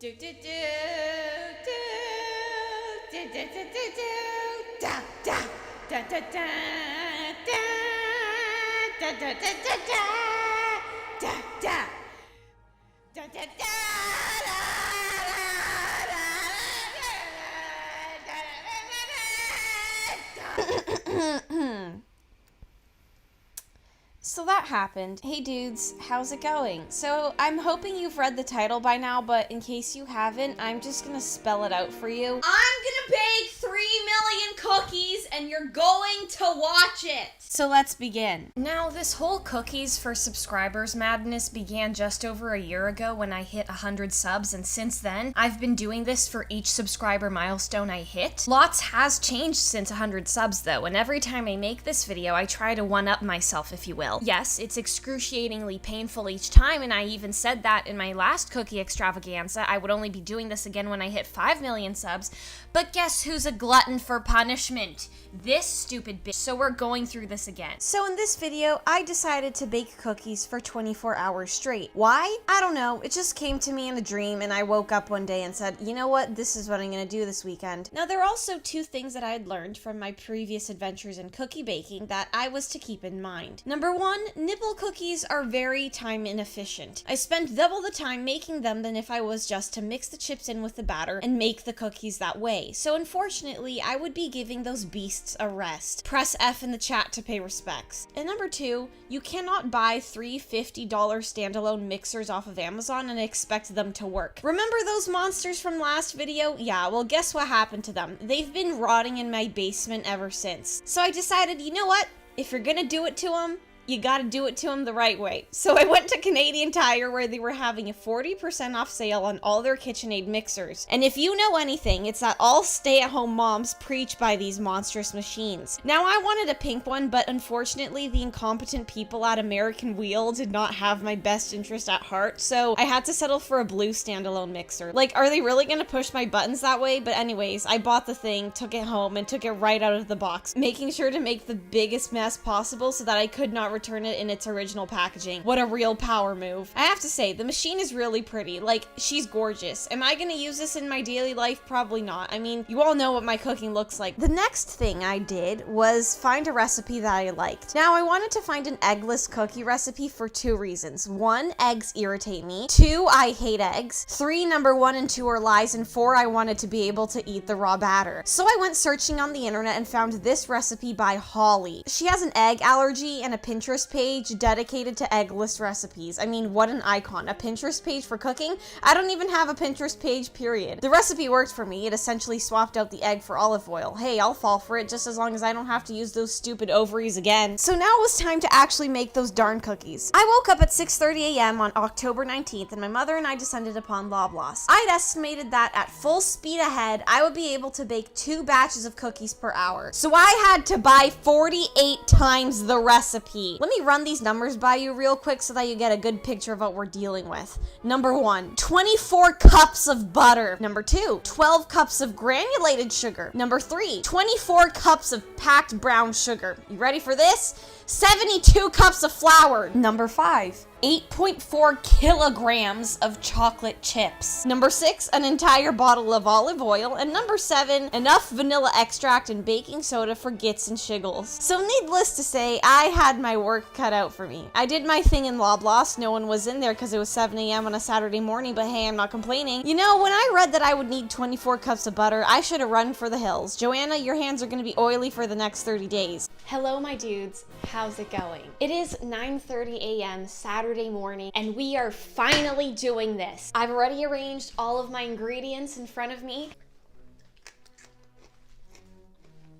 Do do do do do do do do do da da da da da da da da da da da da da da da. So that happened. Hey dudes, how's it going? So I'm hoping you've read the title by now, but in case you haven't, I'm just gonna spell it out for you. I'm gonna bake 3 million cookies and you're going to watch it! So let's begin. Now, this whole cookies for subscribers madness began just over a year ago when I hit 100 subs, and since then, I've been doing this for each subscriber milestone I hit. Lots has changed since 100 subs though, and every time I make this video, I try to one-up myself, if you will. Yes, it's excruciatingly painful each time, and I even said that in my last cookie extravaganza. I would only be doing this again when I hit 5 million subs, but guess who's a glutton for punishment? This stupid bitch. So we're going through this again. So in this video, I decided to bake cookies for 24 hours straight. Why? I don't know. It just came to me in a dream, and I woke up one day and said, you know what? This is what I'm gonna do this weekend. Now, there are also two things that I had learned from my previous adventures in cookie baking that I was to keep in mind. Number one, nipple cookies are very time inefficient. I spent double the time making them than if I was just to mix the chips in with the batter and make the cookies that way. So unfortunately, I would be giving those beasts a rest. Press F in the chat to pay respects. And number two, you cannot buy three $50 standalone mixers off of Amazon and expect them to work. Remember those monsters from last video? Yeah, well, guess what happened to them? They've been rotting in my basement ever since. So I decided, you know what? If you're gonna do it to them, you gotta do it to them the right way. So I went to Canadian Tire where they were having a 40% off sale on all their KitchenAid mixers. And if you know anything, it's that all stay-at-home moms preach by these monstrous machines. Now, I wanted a pink one, but unfortunately the incompetent people at American Wheel did not have my best interest at heart, so I had to settle for a blue standalone mixer. Like, are they really gonna push my buttons that way? But anyways, I bought the thing, took it home, and took it right out of the box, making sure to make the biggest mess possible so that I could not return it in its original packaging. What a real power move. I have to say, the machine is really pretty. Like, she's gorgeous. Am I gonna use this in my daily life? Probably not. I mean, you all know what my cooking looks like. The next thing I did was find a recipe that I liked. Now, I wanted to find an eggless cookie recipe for two reasons. One, eggs irritate me. Two, I hate eggs. Three, number one and two are lies. And four, I wanted to be able to eat the raw batter. So I went searching on the internet and found this recipe by Holly. She has an egg allergy and a Pinterest page dedicated to eggless recipes. I mean, what an icon. A Pinterest page for cooking? I don't even have a Pinterest page, period. The recipe worked for me. It essentially swapped out the egg for olive oil. Hey, I'll fall for it just as long as I don't have to use those stupid ovaries again. So now it was time to actually make those darn cookies. I woke up at 6:30 a.m. on October 19th, and my mother and I descended upon Loblaws. I'd estimated that at full speed ahead, I would be able to bake 2 batches of cookies per hour. So I had to buy 48 times the recipe. Let me run these numbers by you real quick so that you get a good picture of what we're dealing with. Number one, 24 cups of butter. Number two, 12 cups of granulated sugar. Number three, 24 cups of packed brown sugar. You ready for this? 72 cups of flour. Number five, 8.4 kilograms of chocolate chips. Number six, an entire bottle of olive oil. And number seven, enough vanilla extract and baking soda for gits and shiggles. So needless to say, I had my work cut out for me. I did my thing in Loblaws. No one was in there because it was 7 a.m. on a Saturday morning, but hey, I'm not complaining. You know, when I read that I would need 24 cups of butter, I should have run for the hills. Joanna, your hands are going to be oily for the next 30 days. Hello, my dudes. How's it going? It is 9:30 a.m. Saturday morning, and we are finally doing this. I've already arranged all of my ingredients in front of me.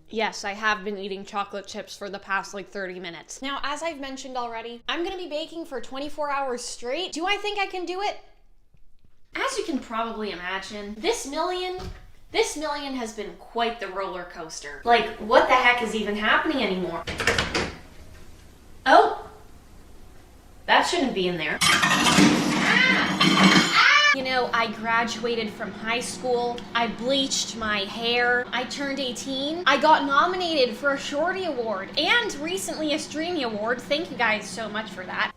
Yes, I have been eating chocolate chips for the past like 30 minutes. Now, as I've mentioned already, I'm gonna be baking for 24 hours straight. Do I think I can do it? As you can probably imagine, this million has been quite the roller coaster. Like, what the heck is even happening anymore? Oh! That shouldn't be in there. You know, I graduated from high school, I bleached my hair, I turned 18, I got nominated for a Shorty Award, and recently a Streamy Award. Thank you guys so much for that.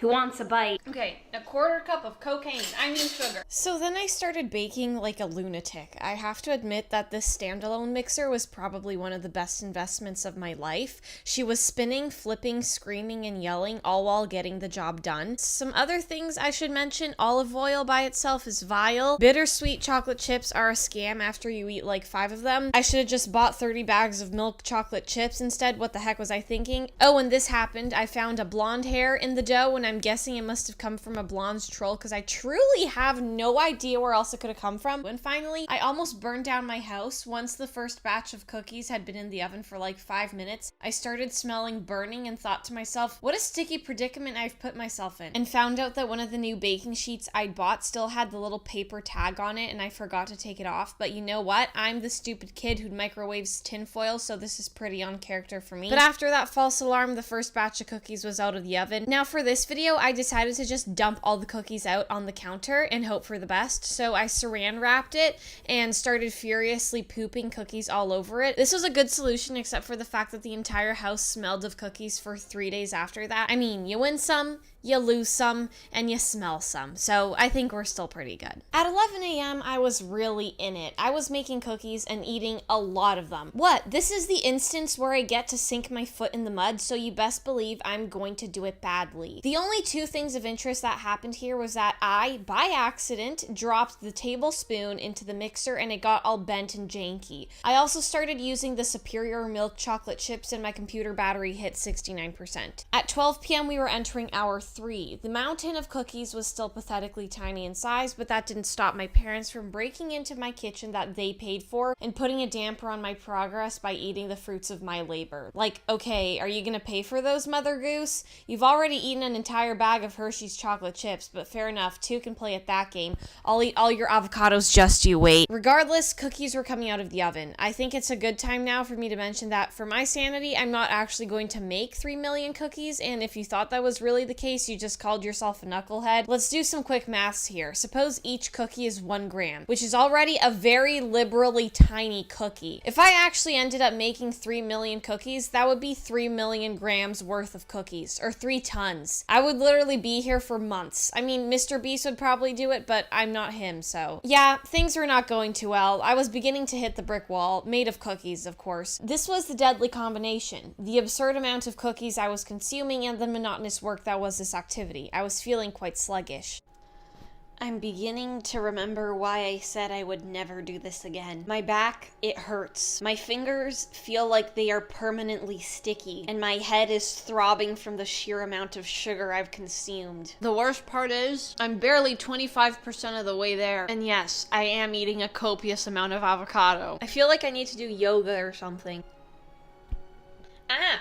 Who wants a bite? Okay, a quarter cup of cocaine. I mean sugar. So then I started baking like a lunatic. I have to admit that this standalone mixer was probably one of the best investments of my life. She was spinning, flipping, screaming, and yelling, all while getting the job done. Some other things I should mention: olive oil by itself is vile. Bittersweet chocolate chips are a scam after you eat like 5 of them. I should have just bought 30 bags of milk chocolate chips instead. What the heck was I thinking? Oh, and this happened. I found a blonde hair in the dough, and I'm guessing it must have come from a blonde's troll because I truly have no idea where else it could have come from. And finally, I almost burned down my house. Once the first batch of cookies had been in the oven for like 5 minutes, I started smelling burning and thought to myself, what a sticky predicament I've put myself in. And found out that one of the new baking sheets I'd bought still had the little paper tag on it, and I forgot to take it off. But you know what? I'm the stupid kid who microwaves tinfoil, so this is pretty on character for me. But after that false alarm, the first batch of cookies was out of the oven. Now for this video, I decided to just dump all the cookies out on the counter and hope for the best. So I saran wrapped it and started furiously pooping cookies all over it. This was a good solution, except for the fact that the entire house smelled of cookies for 3 days after that. I mean, you win some, you lose some, and you smell some. So I think we're still pretty good. At 11 a.m., I was really in it. I was making cookies and eating a lot of them. What? This is the instance where I get to sink my foot in the mud, so you best believe I'm going to do it badly. The only 2 things of interest that happened here was that I, by accident, dropped the tablespoon into the mixer and it got all bent and janky. I also started using the superior milk chocolate chips and my computer battery hit 69%. At 12 p.m. we were entering hour 3. The mountain of cookies was still pathetically tiny in size, but that didn't stop my parents from breaking into my kitchen that they paid for and putting a damper on my progress by eating the fruits of my labor. Like, okay, are you gonna pay for those, Mother Goose? You've already eaten an entire bag of Hershey's chocolate chips, but fair enough, 2 can play at that game. I'll eat all your avocados, just you wait. Regardless, cookies were coming out of the oven. I think it's a good time now for me to mention that for my sanity, I'm not actually going to make 3 million cookies, and if you thought that was really the case, you just called yourself a knucklehead. Let's do some quick maths here. Suppose each cookie is 1 gram, which is already a very liberally tiny cookie. If I actually ended up making 3 million cookies, that would be 3 million grams worth of cookies, or 3 tons. I would literally be here for months. I mean, Mr. Beast would probably do it, but I'm not him, so. Yeah, things were not going too well. I was beginning to hit the brick wall, made of cookies, of course. This was the deadly combination: the absurd amount of cookies I was consuming and the monotonous work that was this activity. I was feeling quite sluggish. I'm beginning to remember why I said I would never do this again. My back, it hurts. My fingers feel like they are permanently sticky, and my head is throbbing from the sheer amount of sugar I've consumed. The worst part is, I'm barely 25% of the way there, and yes, I am eating a copious amount of avocado. I feel like I need to do yoga or something.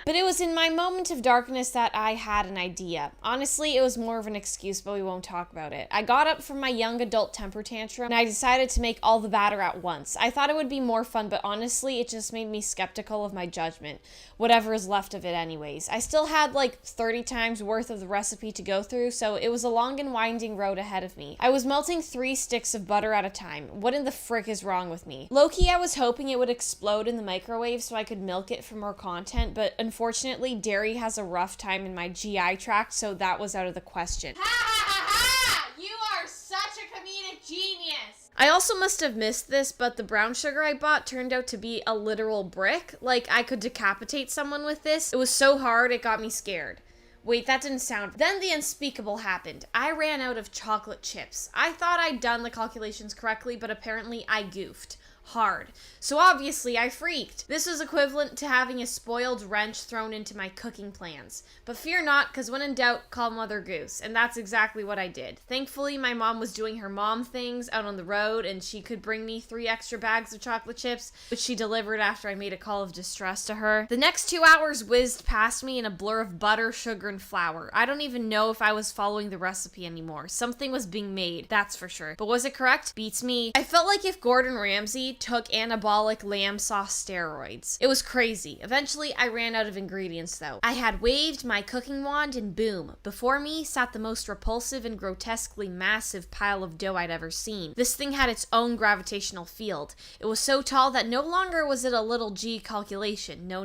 But it was in my moment of darkness that I had an idea. Honestly, it was more of an excuse, but we won't talk about it. I got up from my young adult temper tantrum, and I decided to make all the batter at once. I thought it would be more fun, but honestly, it just made me skeptical of my judgment. Whatever is left of it anyways. I still had like 30 times worth of the recipe to go through, so it was a long and winding road ahead of me. I was melting 3 sticks of butter at a time. What in the frick is wrong with me? Low-key, I was hoping it would explode in the microwave so I could milk it for more content, but unfortunately, dairy has a rough time in my GI tract, so that was out of the question. Ha ha ha ha! You are such a comedic genius! I also must have missed this, but the brown sugar I bought turned out to be a literal brick. Like, I could decapitate someone with this. It was so hard, it got me scared. Wait, that didn't sound... Then the unspeakable happened. I ran out of chocolate chips. I thought I'd done the calculations correctly, but apparently I goofed. Hard. So obviously I freaked. This was equivalent to having a spoiled wrench thrown into my cooking plans. But fear not, because when in doubt, call Mother Goose. And that's exactly what I did. Thankfully, my mom was doing her mom things out on the road, and she could bring me 3 extra bags of chocolate chips, which she delivered after I made a call of distress to her. The next 2 hours whizzed past me in a blur of butter, sugar, and flour. I don't even know if I was following the recipe anymore. Something was being made, that's for sure. But was it correct? Beats me. I felt like if Gordon Ramsay literally took anabolic lamb sauce steroids. It was crazy. Eventually, I ran out of ingredients though. I had waved my cooking wand and boom, before me sat the most repulsive and grotesquely massive pile of dough I'd ever seen. This thing had its own gravitational field. It was so tall that no longer was it a little g calculation. No.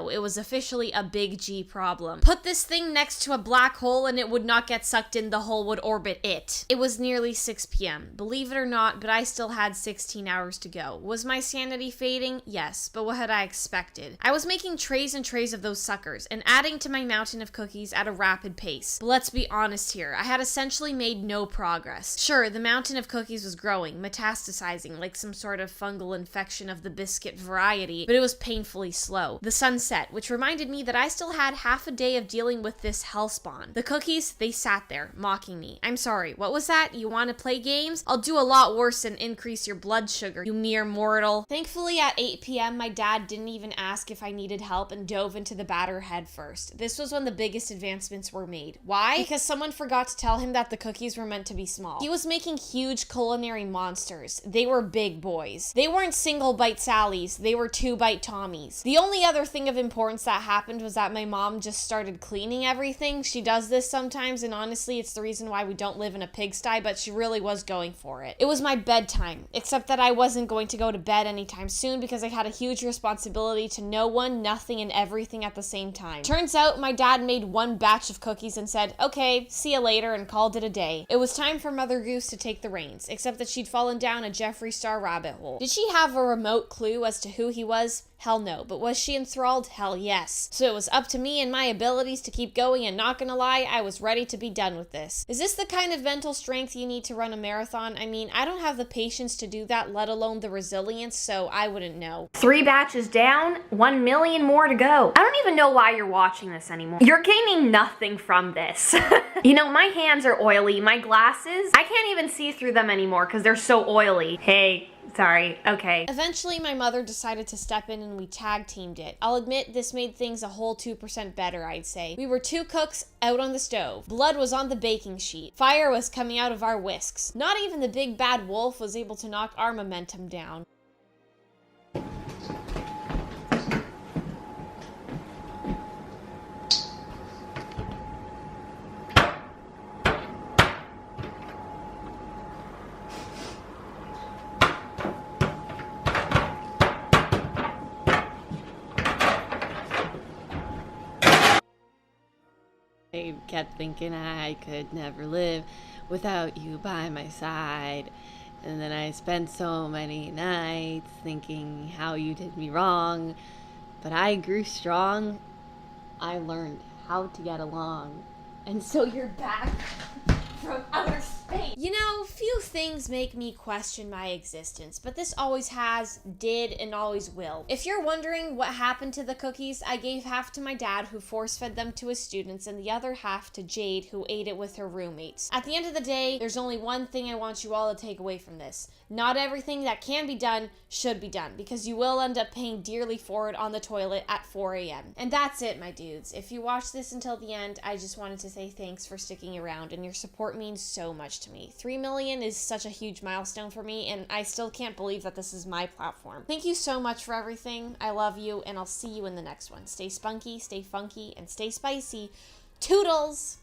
It was officially a big G problem. Put this thing next to a black hole and it would not get sucked in, the hole would orbit it. It was nearly 6 p.m. Believe it or not, but I still had 16 hours to go. Was my sanity fading? Yes, but what had I expected? I was making trays and trays of those suckers and adding to my mountain of cookies at a rapid pace. But let's be honest here, I had essentially made no progress. Sure, the mountain of cookies was growing, metastasizing like some sort of fungal infection of the biscuit variety, but it was painfully slow. The sun set, which reminded me that I still had half a day of dealing with this hellspawn. The cookies, they sat there, mocking me. I'm sorry, what was that? You want to play games? I'll do a lot worse than increase your blood sugar, you mere mortal. Thankfully, at 8 p.m., my dad didn't even ask if I needed help and dove into the batter head first. This was when the biggest advancements were made. Why? Because someone forgot to tell him that the cookies were meant to be small. He was making huge culinary monsters. They were big boys. They weren't single bite Sallies, they were 2-bite Tommies. The only other thing of importance that happened was that my mom just started cleaning everything. She does this sometimes, and honestly, it's the reason why we don't live in a pigsty, but she really was going for it. It was my bedtime, except that I wasn't going to go to bed anytime soon because I had a huge responsibility to no one, nothing, and everything at the same time. Turns out my dad made one batch of cookies and said, okay, see you later, and called it a day. It was time for Mother Goose to take the reins, except that she'd fallen down a Jeffree Star rabbit hole. Did she have a remote clue as to who he was? Hell no. But was she enthralled? Hell yes. So it was up to me and my abilities to keep going, and not gonna lie, I was ready to be done with this. Is this the kind of mental strength you need to run a marathon? I mean, I don't have the patience to do that, let alone the resilience, so I wouldn't know. 3 batches down, 1 million more to go. I don't even know why you're watching this anymore. You're gaining nothing from this. You know, my hands are oily. My glasses, I can't even see through them anymore because they're so oily. Hey. Sorry, okay. Eventually, my mother decided to step in and we tag teamed it. I'll admit this made things a whole 2% better, I'd say. We were 2 cooks out on the stove. Blood was on the baking sheet. Fire was coming out of our whisks. Not even the big bad wolf was able to knock our momentum down. I kept thinking I could never live without you by my side. And then I spent so many nights thinking how you did me wrong. But I grew strong. I learned how to get along. And so you're back from outer space. You know, few things make me question my existence, but this always has, did, and always will. If you're wondering what happened to the cookies, I gave half to my dad, who force-fed them to his students, and the other half to Jade, who ate it with her roommates. At the end of the day, there's only one thing I want you all to take away from this. Not everything that can be done should be done, because you will end up paying dearly for it on the toilet at 4 a.m. And that's it, my dudes. If you watched this until the end, I just wanted to say thanks for sticking around, and your support means so much to me. 3 million is such a huge milestone for me, and I still can't believe that this is my platform. Thank you so much for everything. I love you, and I'll see you in the next one. Stay spunky, stay funky, and stay spicy. Toodles!